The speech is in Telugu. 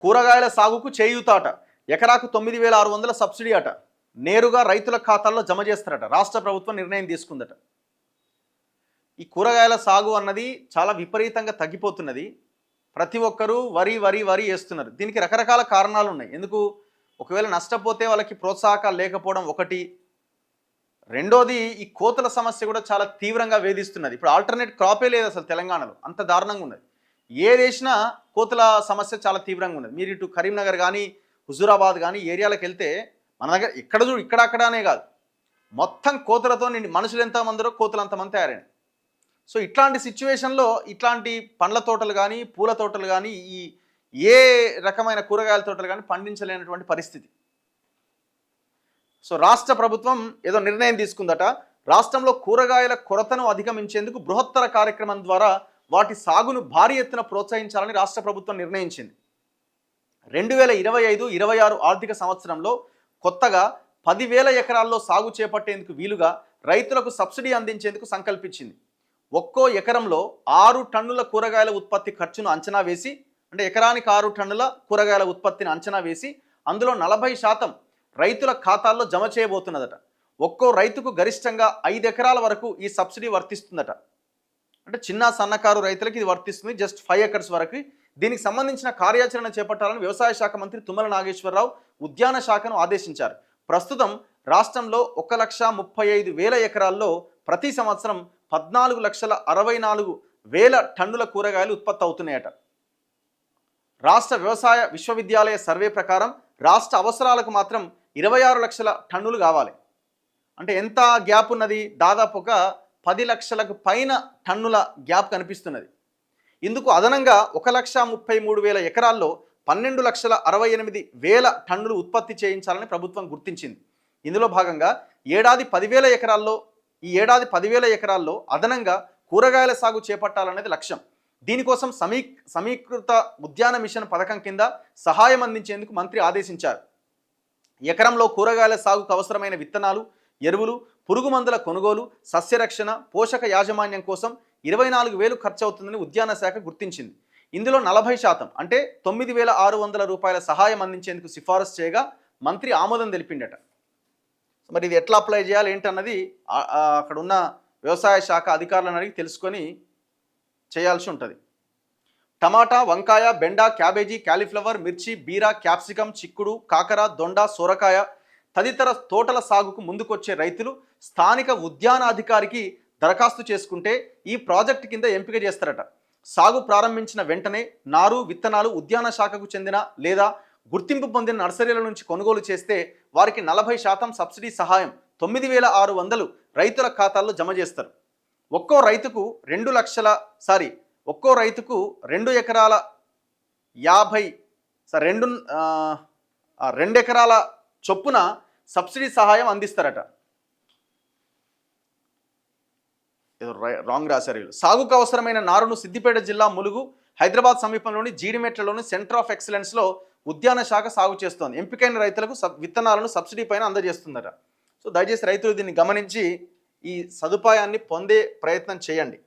కూరగాయల సాగుకు చేయూత అట, ఎకరాకు 9,600 సబ్సిడీ అట, నేరుగా రైతుల ఖాతాల్లో జమ చేస్తారట. రాష్ట్ర ప్రభుత్వం నిర్ణయం తీసుకుందట. ఈ కూరగాయల సాగు అన్నది చాలా విపరీతంగా తగ్గిపోతున్నది. ప్రతి ఒక్కరూ వరి వరి వరి వేస్తున్నారు. దీనికి రకరకాల కారణాలు ఉన్నాయి. ఎందుకు? ఒకవేళ నష్టపోతే వాళ్ళకి ప్రోత్సాహకాలు లేకపోవడం ఒకటి. రెండోది, ఈ కోతుల సమస్య కూడా చాలా తీవ్రంగా వేధిస్తున్నది. ఇప్పుడు ఆల్టర్నేట్ క్రాపే లేదు అసలు తెలంగాణలో, అంత దారుణంగా ఉన్నది. ఏదేసినా కోతుల సమస్య చాలా తీవ్రంగా ఉన్నది. మీరు ఇటు కరీంనగర్ కానీ హుజూరాబాద్ కానీ ఏరియాలకు వెళ్తే మన దగ్గర ఇక్కడ చూడు, ఇక్కడనే కాదు, మొత్తం కోతులతో నిండి, మనుషులు ఎంతమందిరో కోతులు అంతమంది తయారైనాయి. సో ఇట్లాంటి సిచ్యువేషన్లో ఇట్లాంటి పండ్ల తోటలు కానీ పూల తోటలు కానీ ఏ రకమైన కూరగాయల తోటలు కానీ పండించలేనటువంటి పరిస్థితి. సో రాష్ట్ర ప్రభుత్వం ఏదో నిర్ణయం తీసుకుందట. రాష్ట్రంలో కూరగాయల కొరతను అధిగమించేందుకు బృహత్తర కార్యక్రమం ద్వారా వాటి సాగును భారీ ఎత్తున ప్రోత్సహించాలని రాష్ట్ర ప్రభుత్వం నిర్ణయించింది. 2025-26 ఆర్థిక సంవత్సరంలో కొత్తగా 10,000 ఎకరాల్లో సాగు చేపట్టేందుకు వీలుగా రైతులకు సబ్సిడీ అందించేందుకు సంకల్పించింది. ఒక్కో ఎకరంలో 6 టన్నుల కూరగాయల ఉత్పత్తి ఖర్చును అంచనా వేసి, అంటే ఎకరానికి 6 టన్నుల కూరగాయల ఉత్పత్తిని అంచనా వేసి అందులో 40% రైతుల ఖాతాల్లో జమ చేయబోతున్నదట. ఒక్కో రైతుకు గరిష్టంగా 5 ఎకరాల వరకు ఈ సబ్సిడీ వర్తిస్తుందట. అంటే చిన్న సన్నకారు రైతులకు ఇది వర్తిస్తుంది, జస్ట్ 5 ఎకర్స్ వరకు. దీనికి సంబంధించిన కార్యాచరణ చేపట్టాలని వ్యవసాయ శాఖ మంత్రి తుమ్మల నాగేశ్వరరావు ఉద్యాన శాఖను ఆదేశించారు. ప్రస్తుతం రాష్ట్రంలో 1,35,000 ఎకరాల్లో ప్రతి సంవత్సరం 14,64,000 టన్నుల కూరగాయలు ఉత్పత్తి అవుతున్నాయట. రాష్ట్ర వ్యవసాయ విశ్వవిద్యాలయ సర్వే ప్రకారం రాష్ట్ర అవసరాలకు మాత్రం 26 లక్షల టన్నులు కావాలి. అంటే ఎంత గ్యాప్ ఉన్నది? దాదాపు ఒక 10 లక్షలకు పైన టన్నుల గ్యాప్ కనిపిస్తున్నది. ఇందుకు అదనంగా 1,33,000 ఎకరాల్లో 12,68,000 టన్నులు ఉత్పత్తి చేయించాలని ప్రభుత్వం గుర్తించింది. ఇందులో భాగంగా ఈ ఏడాది 10,000 ఎకరాల్లో అదనంగా కూరగాయల సాగు చేపట్టాలనేది లక్ష్యం. దీనికోసం సమీకృత ఉద్యాన మిషన్ పథకం కింద సహాయం అందించేందుకు మంత్రి ఆదేశించారు. ఎకరంలో కూరగాయల సాగుకు అవసరమైన విత్తనాలు, ఎరువులు, పురుగు మందుల కొనుగోలు, సస్యరక్షణ, పోషక యాజమాన్యం కోసం 24,000 ఖర్చు అవుతుందని ఉద్యాన శాఖ గుర్తించింది. ఇందులో 40% అంటే 9,600 రూపాయల సహాయం అందించేందుకు సిఫారసు చేయగా మంత్రి ఆమోదం తెలిపిండట. మరి ఇది ఎట్లా అప్లై చేయాలి ఏంటన్నది అక్కడ ఉన్న వ్యవసాయ శాఖ అధికారులను అడిగి తెలుసుకొని చేయాల్సి ఉంటుంది. టమాటా, వంకాయ, బెండ, క్యాబేజీ, క్యాలీఫ్లవర్, మిర్చి, బీర, క్యాప్సికం, చిక్కుడు, కాకర, దొండ, సొరకాయ తదితర తోటల సాగుకు ముందుకొచ్చే రైతులు స్థానిక ఉద్యానాధికారికి దరఖాస్తు చేసుకుంటే ఈ ప్రాజెక్టు కింద ఎంపిక చేస్తారట. సాగు ప్రారంభించిన వెంటనే నారు, విత్తనాలు ఉద్యాన శాఖకు చెందిన లేదా గుర్తింపు పొందిన నర్సరీల నుంచి కొనుగోలు చేస్తే వారికి 40% సబ్సిడీ సహాయం 9,600 రైతుల ఖాతాల్లో జమ చేస్తారు. ఒక్కో రైతుకు 2 ఎకరాల 2 ఎకరాల చొప్పున సబ్సిడీ సహాయం అందిస్తారట. రాంగ్ రాశారు. సాగుకు అవసరమైన నారును సిద్దిపేట జిల్లా ములుగు, హైదరాబాద్ సమీపంలోని జీడిమెట్లలోని సెంటర్ ఆఫ్ ఎక్సలెన్స్లో ఉద్యాన శాఖ సాగు చేస్తోంది. ఎంపికైన రైతులకు విత్తనాలను సబ్సిడీ పైన అందజేస్తుందట. సో దయచేసి రైతులు దీన్ని గమనించి ఈ సదుపాయాన్ని పొందే ప్రయత్నం చేయండి.